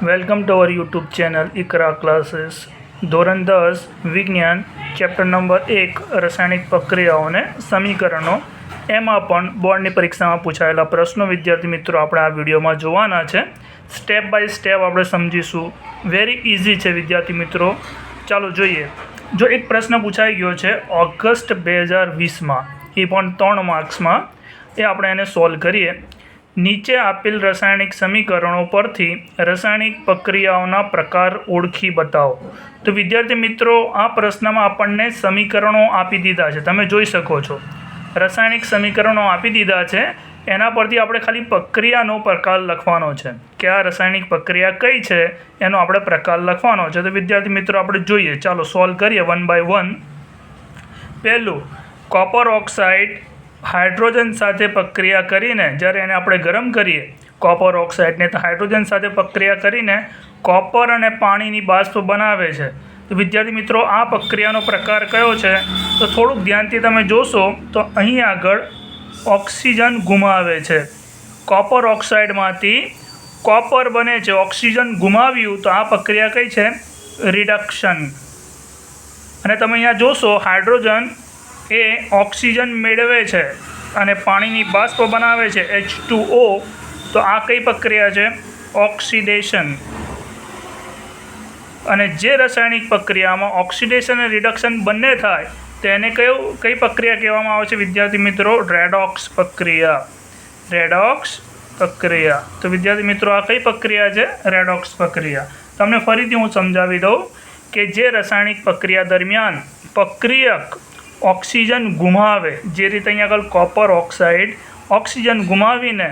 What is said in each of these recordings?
Welcome to our YouTube channel Iqra classes. ધોરણ 10 વિજ્ઞાન chapter number 1 રાસાયણિક પ્રક્રિયાઓને સમીકરણો, એમાં પણ બોર્ડની પરીક્ષામાં પૂછાયેલા પ્રશ્નો વિદ્યાર્થી મિત્રો આપણે આ વિડીયોમાં જોવાના છે. સ્ટેપ બાય સ્ટેપ આપણે સમજીશું. વેરી ઇઝી છે વિદ્યાર્થી મિત્રો. ચાલો જોઈએ. જો એક પ્રશ્ન પૂછાઈ ગયો છે ઓગસ્ટ 2020માં, એ પણ 3 માર્ક્સમાં, એ આપણે એને સોલ્વ કરીએ. નીચે આપેલ રાસાયણિક સમીકરણો પરથી રાસાયણિક પ્રક્રિયાઓના પ્રકાર ઓળખી બતાવો. તો વિદ્યાર્થી મિત્રો, આ પ્રશ્નમાં આપણને સમીકરણો આપી દીધા છે, તમે જોઈ શકો છો. રાસાયણિક સમીકરણો આપી દીધા છે, એના પરથી આપણે ખાલી પ્રક્રિયાનો પ્રકાર લખવાનો છે કે આ રાસાયણિક પ્રક્રિયા કઈ છે, એનો આપણે પ્રકાર લખવાનો છે. તો વિદ્યાર્થી મિત્રો આપણે જોઈએ. ચાલો સોલ્વ કરીએ વન બાય વન. પહેલું, કોપર ઓક્સાઇડ હાઇડ્રોજન સાથે પ્રક્રિયા કરીને, જ્યારે એને આપણે ગરમ કરીએ કોપર ઓક્સાઇડને, તો હાઇડ્રોજન સાથે પ્રક્રિયા કરીને કોપર અને પાણીની બાષ્પ બનાવે છે. તો વિદ્યાર્થી મિત્રો, આ પ્રક્રિયાનો પ્રકાર કયો છે? તો થોડુંક ધ્યાનથી તમે જોશો તો અહીં આગળ ઓક્સિજન ગુમાવે છે. કોપર ઓક્સાઇડમાંથી કોપર બને છે, ઓક્સિજન ગુમાવ્યું, તો આ પ્રક્રિયા કઈ છે? રિડક્શન. અને તમે અહીંયા જોશો હાઇડ્રોજન એ ઓક્સિજન મેળવે છે અને પાણીની બાષ્પ બનાવે છે H2O, તો આ કઈ પ્રક્રિયા છે? ઓક્સિડેશન. અને જે રાસાયણિક પ્રક્રિયામાં ઓક્સિડેશન અને રિડક્શન બંને થાય તેને કઈ પ્રક્રિયા કહેવામાં આવે છે વિદ્યાર્થી મિત્રો? રેડોક્સ પ્રક્રિયા. રેડોક્સ પ્રક્રિયા. તો વિદ્યાર્થી મિત્રો, આ કઈ પ્રક્રિયા છે? રેડોક્સ પ્રક્રિયા. તમને ફરીથી હું સમજાવી દઉં કે જે રાસાયણિક પ્રક્રિયા દરમિયાન પ્રક્રિયક ઓક્સિજન ગુમાવે, જે રીતે અહીંયા આગળ કોપર ઓક્સાઇડ ઓક્સિજન ગુમાવીને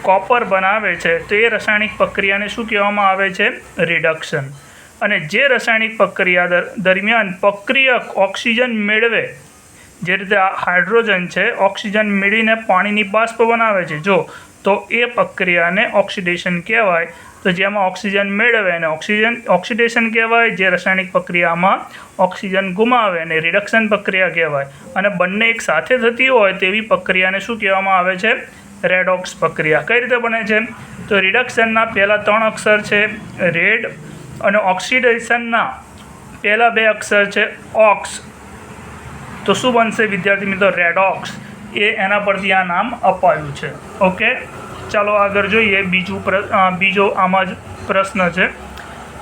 કોપર બનાવે છે, તો એ રાસાયણિક પ્રક્રિયાને શું કહેવામાં આવે છે? રિડક્શન. અને જે રાસાયણિક પ્રક્રિયા દરમિયાન પ્રક્રિયક ઓક્સિજન મેળવે, જે રીતે હાઇડ્રોજન છે ઓક્સિજન મેળવીને પાણીની બાષ્પ બનાવે છે, જો તો એ પ્રક્રિયાને ઓક્સિડેશન કહેવાય. તો જેમાં ઓક્સિજન મેળવે એને ઓક્સિડેશન કહેવાય, જે રાસાયણિક પ્રક્રિયામાં ઓક્સિજન ગુમાવે અને રિડક્શન પ્રક્રિયા કહેવાય. અને બંને એક સાથે થતી હોય તેવી પ્રક્રિયાને શું કહેવામાં આવે છે? રેડોક્સ પ્રક્રિયા. કઈ રીતે બને છે? તો રિડક્શનના પહેલા 3 અક્ષર છે રેડ, અને ઓક્સિડેશનના પહેલા 2 અક્ષર છે ઓક્સ. તો શું બનશે વિદ્યાર્થી મિત્રો? રેડોક્સ. એના પરથી આ નામ અપાયું છે. ઓકે, ચાલો આગળ જોઈએ. બીજો આમાં જ પ્રશ્ન છે.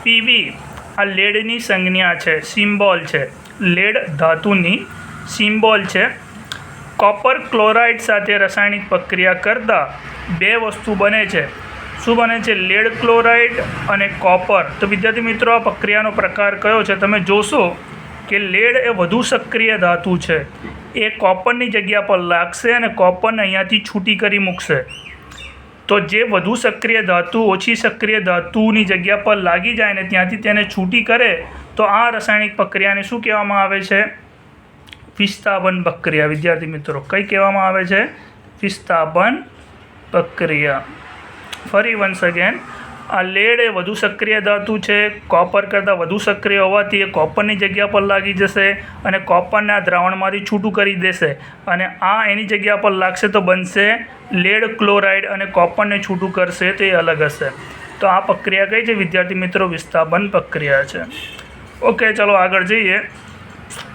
પીવી આ લેડની સંજ્ઞા છે, સિમ્બોલ છે. લેડ ધાતુની સિમ્બોલ છે. કોપર ક્લોરાઇડ સાથે રાસાયણિક પ્રક્રિયા કરતાં 2 વસ્તુ બને છે. શું બને છે? લેડ ક્લોરાઇડ અને કોપર. તો વિદ્યાર્થી મિત્રો, આ પ્રક્રિયાનો પ્રકાર કયો છે? તમે જોશો કે લેડ એ વધુ સક્રિય ધાતુ છે. એ કોપરની જગ્યા પર લાગશે અને કોપરને અહીંયાથી છૂટી કરી મૂકશે. તો જે વધુ સક્રિય ધાતુ ઓછી સક્રિય ધાતુની જગ્યા પર લાગી જાય ને ત્યાંથી તેને છૂટી કરે, તો આ રાસાયણિક પ્રક્રિયાને શું કહેવામાં આવે છે? વિસ્થાપન પ્રક્રિયા. વિદ્યાર્થી મિત્રો, કઈ કહેવામાં આવે છે? વિસ્થાપન પ્રક્રિયા. ફરી વન્સ અગેન, આ લેડ એ વધુ સક્રિય ધાતુ છે. કોપર કરતાં વધુ સક્રિય હોવાથી એ કોપરની જગ્યા પર લાગી જશે અને કોપરને આ દ્રાવણમાંથી છૂટું કરી દેશે, અને આ એની જગ્યા પર લાગશે તો બનશે લેડ ક્લોરાઇડ, અને કોપરને છૂટું કરશે તો એ અલગ હશે. તો આ પ્રક્રિયા કઈ છે વિદ્યાર્થી મિત્રો? વિસ્થાપન પ્રક્રિયા છે. ઓકે, ચાલો આગળ જઈએ.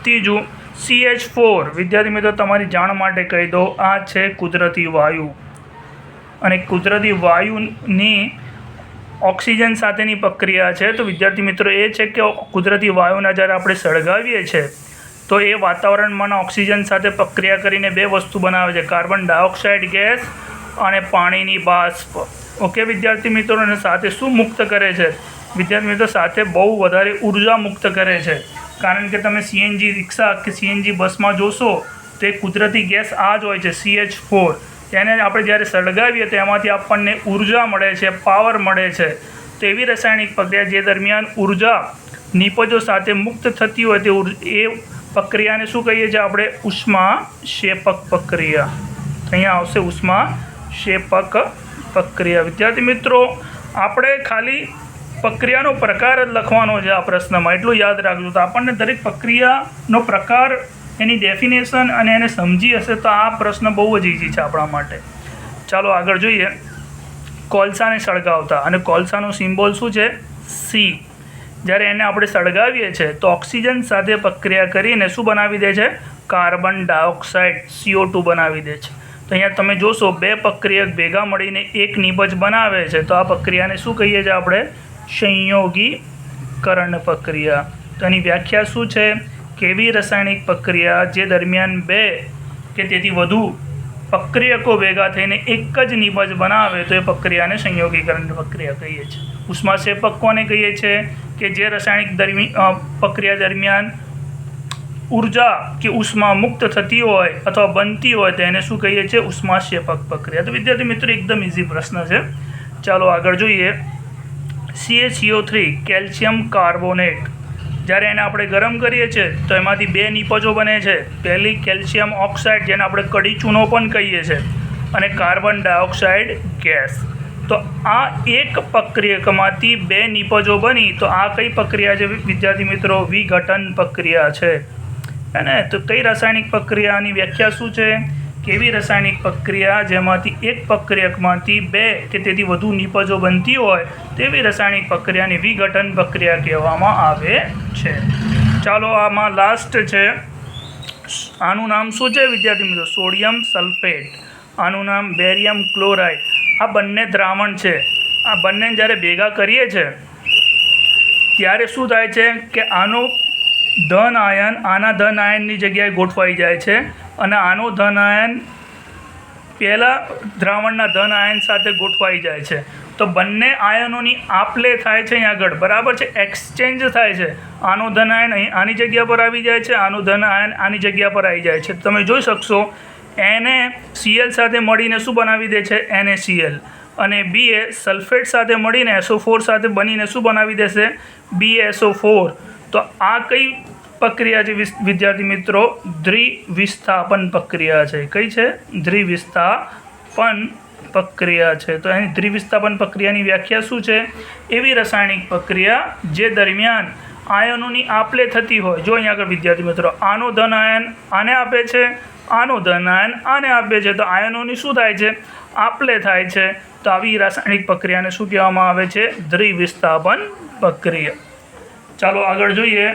ત્રીજું, CH4. વિદ્યાર્થી મિત્રો, તમારી જાણ માટે કહી દો, આ છે કુદરતી વાયુ. અને કુદરતી વાયુની ઓક્સિજન સાથેની પ્રક્રિયા છે. તો વિદ્યાર્થી મિત્રો, એ છે કે કુદરતી વાયુને જ્યારે આપણે સળગાવીએ છીએ તો એ વાતાવરણમાંના ઓક્સિજન સાથે પ્રક્રિયા કરીને 2 વસ્તુ બનાવે છે, કાર્બન ડાયોક્સાઇડ ગેસ અને પાણીની બાષ્પ. ઓકે વિદ્યાર્થી મિત્રો, અને સાથે શું મુક્ત કરે છે વિદ્યાર્થી મિત્રો? સાથે બહુ વધારે ઉર્જા મુક્ત કરે છે. કારણ કે તમે CNG રિક્ષા કે CNG બસમાં જોશો તો એ કુદરતી ગેસ આ જ હોય છે, CH4. તેને આપણે જ્યારે સળગાવીએ તો એમાંથી આપણને ઉર્જા મળે છે, પાવર મળે છે. તો એવી રાસાયણિક પ્રક્રિયા જે દરમિયાન ઉર્જા નિપજો સાથે મુક્ત થતી હોય એ પ્રક્રિયાને શું કહીએ છીએ આપણે? ઉષ્માક્ષેપક પ્રક્રિયા. અહીંયા આવશે ઉષ્માક્ષેપક પ્રક્રિયા. વિદ્યાર્થી મિત્રો, આપણે ખાલી પ્રક્રિયાનો પ્રકાર જ લખવાનો છે આ પ્રશ્નમાં, એટલું યાદ રાખજો. તો આપણને દરેક પ્રક્રિયાનો પ્રકાર, એની ડેફિનેશન અને એને સમજી હશે તો આ પ્રશ્ન બહુ જ ઇઝી છે આપણા માટે. ચાલો આગળ જોઈએ. કોલસાને સળગાવતા, અને કોલસાનો સિમ્બોલ શું છે? સી. જ્યારે એને આપણે સળગાવીએ છીએ તો ઓક્સિજન સાથે પ્રક્રિયા કરીને શું બનાવી દે છે? કાર્બન ડાયોક્સાઇડ CO2 બનાવી દે છે. તો અહીંયા તમે જોશો 2 પ્રક્રિયક ભેગા મળીને એક નિપજ બનાવે છે, તો આ પ્રક્રિયાને શું કહીએ છીએ આપણે? સંયોગીકરણ પ્રક્રિયા. તો એની વ્યાખ્યા શું છે? કેવી રાસાયણિક પ્રક્રિયા જે દરમિયાન 2 કે તેથી વધુ પ્રક્રિયકો ભેગા થઈને એક જ નિપજ બનાવે તો એ પ્રક્રિયાને સંયોગીકરણ પ્રક્રિયા કહીએ છીએ. ઉષ્માક્ષેપક કોને કહીએ છીએ? કે જે રાસાયણિક પ્રક્રિયા દરમિયાન ઉર્જા કે ઉષ્મા મુક્ત થતી હોય અથવા બનતી હોય તેને શું કહીએ છીએ? ઉષ્માક્ષેપક પ્રક્રિયા. તો વિદ્યાર્થી મિત્રો એકદમ ઇઝી પ્રશ્ન છે. ચાલો આગળ જોઈએ. CaCO3 કેલ્શિયમ કાર્બોનેટ, જ્યારે એને આપણે ગરમ કરીએ છીએ તો એમાંથી 2 નિપજો બને છે. પહેલી કેલ્શિયમ ઓક્સાઇડ, જેને આપણે કડી ચૂનો પણ કહીએ છીએ, અને કાર્બન ડાયોક્સાઇડ ગેસ. તો આ એક પ્રક્રિયકમાંથી 2 નિપજો બની, તો આ કઈ પ્રક્રિયા છે વિદ્યાર્થી મિત્રો? વિઘટન પ્રક્રિયા છે. અને તો કઈ રાસાયણિક પ્રક્રિયાની વ્યાખ્યા શું છે? કેવી રાસાયણિક પ્રક્રિયા જેમાંથી એક પ્રક્રિયકમાંથી 2 કે તેથી વધુ નિપજો બનતી હોય તેવી રાસાયણિક પ્રક્રિયાની વિઘટન પ્રક્રિયા કહેવામાં આવે છે. ચાલો આમાં લાસ્ટ છે. આનું નામ શું છે વિદ્યાર્થી મિત્રો? Sodium sulphate. આનું નામ બેરિયમ ક્લોરાઇડ. આ બંને દ્રાવણ છે. આ બંને જ્યારે ભેગા કરીએ છીએ ત્યારે શું થાય છે કે આનો ધન આયન આના ધન આયનની જગ્યાએ ગોઠવાઈ જાય છે, અને આનો ધન આયન પહેલાં દ્રાવણના ધન આયન સાથે ગોઠવાઈ જાય છે. તો બંને આયનોની આપ-લે થાય છે અહીં આગળ, બરાબર છે? એક્સચેન્જ થાય છે. આનો ધન આયન અહીં આની જગ્યા પર આવી જાય છે, આનું ધન આયન આની જગ્યા પર આવી જાય છે. તમે જોઈ શકશો NaCl સાથે મળીને શું બનાવી દે છે? NaCl. અને Ba સલ્ફેટ સાથે મળીને SO4 સાથે બનીને શું બનાવી દેશે? BaSO4. તો આ કઈ પ્રક્રિયા છે વિદ્યાર્થી મિત્રો? દ્વિવિસ્થાપન પ્રક્રિયા છે. કઈ છે? દ્વિવિસ્થાપન પ્રક્રિયા છે. તો એની દ્વિવિસ્થાપન પ્રક્રિયાની વ્યાખ્યા શું છે? એવી રાસાયણિક પ્રક્રિયા જે દરમિયાન આયનોની આપ-લે થતી હોય. જો અહીંયા આગળ વિદ્યાર્થી મિત્રો આનો ધન આયન આને આપે છે, આનો ધન આયન આને આપે છે, તો આયનોની શું થાય છે? આપ-લે થાય છે. તો આવી રાસાયણિક પ્રક્રિયાને શું કહેવામાં આવે છે? દ્વિવિસ્થાપન પ્રક્રિયા. ચાલો આગળ જોઈએ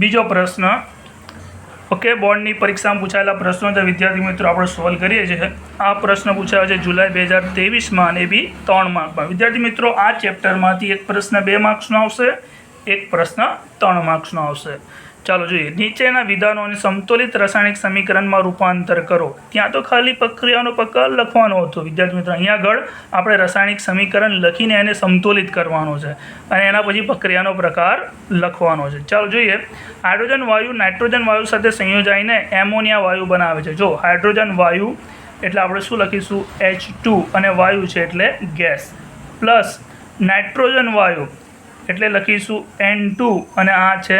બીજો પ્રશ્ન. ઓકે, બોર્ડની પરીક્ષામાં પૂછાયેલા પ્રશ્નો તો વિદ્યાર્થી મિત્રો આપણે સોલ્વ કરીએ છીએ. આ પ્રશ્ન પૂછાયો છે જુલાઈ 2023માં અને બી 3 માર્કમાં. વિદ્યાર્થી મિત્રો આ ચેપ્ટરમાંથી એક પ્રશ્ન 2 માર્ક્સનો આવશે, એક પ્રશ્ન 3 માર્ક્સનો આવશે. ચાલો જોઈએ. નીચેના વિધાનોને સમતોલિત રાસાયણિક સમીકરણમાં રૂપાંતર કરો. ત્યાં તો ખાલી પ્રક્રિયાનો પ્રકાર લખવાનો હતો વિદ્યાર્થી મિત્રો. અહીંયા આગળ આપણે રાસાયણિક સમીકરણ લખીને એને સમતોલિત કરવાનો છે, અને એના પછી પ્રક્રિયાનો પ્રકાર લખવાનો છે. ચાલો જોઈએ. હાઇડ્રોજન વાયુ નાઇટ્રોજન વાયુ સાથે સંયોજાઈને એમોનિયા વાયુ બનાવે છે. જો હાઇડ્રોજન વાયુ એટલે આપણે શું લખીશું? H2, અને વાયુ છે એટલે ગેસ, પ્લસ નાઇટ્રોજન વાયુ એટલે લખીશું N2, અને આ છે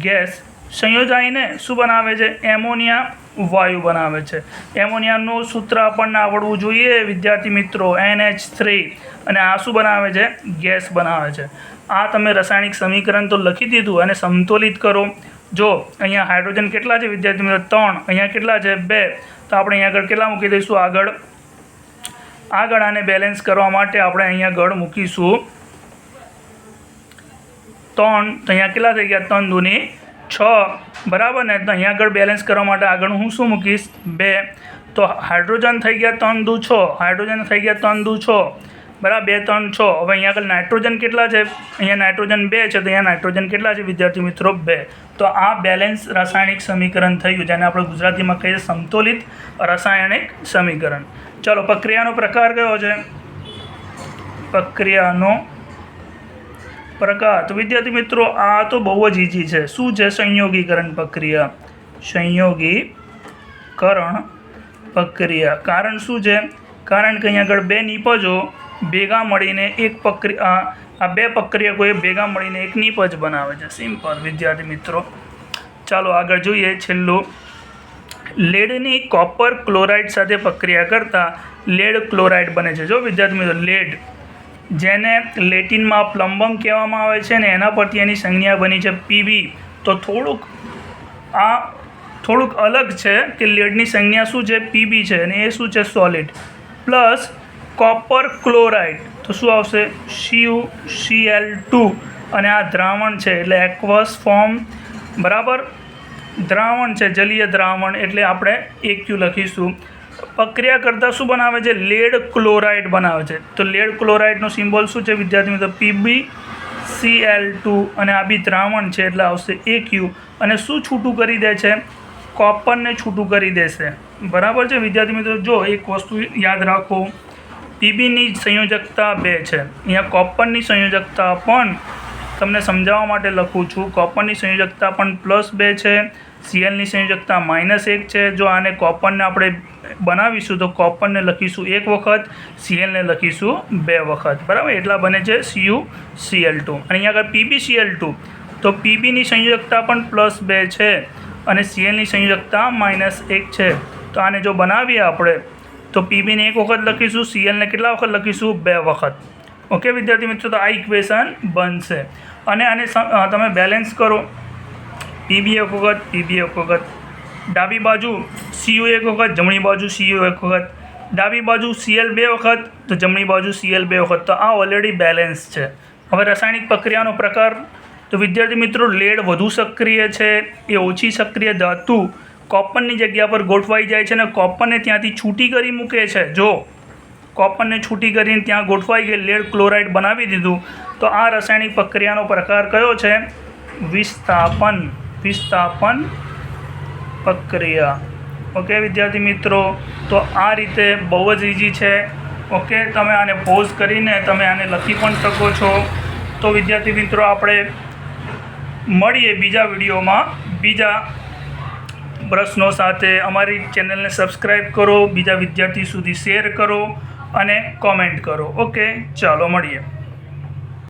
ગેસ. સંયોજાઈને શું બનાવે છે? એમોનિયા વાયુ બનાવે છે. એમોનિયાનું સૂત્ર આપણને આવડવું જોઈએ વિદ્યાર્થી મિત્રો, NH3, અને આ શું બનાવે છે? ગેસ બનાવે છે. આ તમે રાસાયણિક સમીકરણ તો લખી દીધું, અને સમતોલિત કરો. જો અહીંયા હાઇડ્રોજન કેટલા છે વિદ્યાર્થી મિત્રો? 3. અહીંયા કેટલા છે? 2. તો આપણે અહીંયા આગળ કેટલા મૂકી દઈશું? આગળ આને બેલેન્સ કરવા માટે આપણે અહીંયા આગળ મૂકીશું 3. તો અહીંયા કેટલા થઈ ગયા? 3 દૂની 6, બરાબર ને? તો અહીંયા આગળ બેલેન્સ કરવા માટે આગળ હું શું મૂકીશ? 2. તો હાઇડ્રોજન થઈ ગયા 3 દૂ 6, હાઇડ્રોજન થઈ ગયા 3 દૂ 6, બરાબર? 2 3 6. હવે અહીંયા આગળ નાઇટ્રોજન કેટલા છે? અહીંયા નાઇટ્રોજન 2 છે, તો અહીંયા નાઇટ્રોજન કેટલા છે વિદ્યાર્થી મિત્રો? 2. તો આ બેલેન્સ રાસાયણિક સમીકરણ થયું, જેને આપણે ગુજરાતીમાં કહીએ સંતુલિત રાસાયણિક સમીકરણ. ચાલો, પ્રક્રિયાનો પ્રકાર કયો છે? પ્રક્રિયાનો પ્રકાર તો વિદ્યાર્થી મિત્રો આ તો બહુ જ ઇઝી છે. શું છે? સંયોગીકરણ પ્રક્રિયા. સંયોગીકરણ પ્રક્રિયા. કારણ શું છે? કારણ કે અહીંયા આગળ 2 નિપજો ભેગા મળીને એક પ્રક્રિયા, આ 2 પ્રક્રિયકોએ ભેગા મળીને એક નિપજ બનાવે છે. સિમ્પલ વિદ્યાર્થી મિત્રો. ચાલો આગળ જોઈએ. છેલ્લું, લેડની કોપર ક્લોરાઇડ સાથે પ્રક્રિયા કરતાં લેડ ક્લોરાઇડ બને છે. જો વિદ્યાર્થી મિત્રો, લેડ જેને લેટિનમાં પ્લમ્બમ કહેવામાં આવે છે ને, એના પરથી એની સંજ્ઞા બની છે Pb. તો થોડુંક અલગ છે કે લેડની સંજ્ઞા શું છે? Pb છે, અને એ શું છે? સોલિડ. પ્લસ કોપર ક્લોરાઇડ તો શું આવશે CuCl2 અને આ દ્રાવણ છે એટલે એક્વસ ફોર્મ બરાબર દ્રાવણ છે જલીય દ્રાવણ એટલે આપણે AQ લખીશું. પ્રક્રિયા કરતાં શું બનાવે છે લેડ ક્લોરાઇડ બનાવે છે તો લેડ ક્લોરાઇડનો સિમ્બોલ શું છે વિદ્યાર્થી મિત્રો PbCl2 અને આ બી દ્રાવણ છે એટલે આવશે AQ અને શું છૂટું કરી દે છે કોપરને છૂટું કરી દેશે બરાબર છે વિદ્યાર્થી મિત્રો. જો એક વસ્તુ યાદ રાખો પીબીની સંયોજકતા 2 છે અહીંયા કોપરની સંયોજકતા પણ તમને સમજાવવા માટે લખું છું કોપરની સંયોજકતા પણ +2 છે Clની સંયોજકતા -1 છે. જો આને કોપરને આપણે બનાવીશું તો કોપરને લખીશું 1 વખત Clને લખીશું 2 વખત બરાબર એટલા બને છે CuCl2 અને અહીંયા આગળ PbCl2 તો પીબીની સંયોજકતા પણ +2 છે અને Clની સંયોજકતા -1 છે તો આને જો બનાવીએ આપણે તો પીબીને 1 વખત લખીશું Clને કેટલા વખત લખીશું 2 વખત. ઓકે વિદ્યાર્થી મિત્રો તો આ ઇક્વેશન બનશે અને આને તમે બેલેન્સ કરો પીબી 1 વખત પીબી 1 વખત ડાબી બાજુ Cu 1 વખત જમણી બાજુ Cu 1 વખત ડાબી બાજુ Cl 2 વખત તો જમણી બાજુ Cl 2 વખત તો આ ઓલરેડી બેલેન્સ છે. હવે રાસાયણિક પ્રક્રિયાનો પ્રકાર તો વિદ્યાર્થી મિત્રો લેડ વધુ સક્રિય છે એ ઓછી સક્રિય ધાતુ કોપરની જગ્યા પર ગોઠવાઈ જાય છે અને કોપરને ત્યાંથી છૂટી કરી મૂકે છે. જો કોપરને છૂટી કરીને ત્યાં ગોઠવાઈ ગઈ લેડ ક્લોરાઇડ બનાવી દીધું તો આ રાસાયણિક પ્રક્રિયાનો પ્રકાર કયો છે વિસ્થાપન પ્રક્રિયા. ઓકે વિદ્યાર્થી મિત્રો તો આ રીતે બહુ જ ઇઝી છે. ઓકે તમે આને પોઝ કરીને તમે આને લખી પણ શકો છો. તો વિદ્યાર્થી મિત્રો આપણે મળીએ બીજા વિડીયોમાં બીજા પ્રશ્નો સાથે. અમારી ચેનલને સબસ્ક્રાઈબ કરો, બીજા વિદ્યાર્થી સુધી શેર કરો અને કોમેન્ટ કરો. ઓકે ચાલો મળીએ.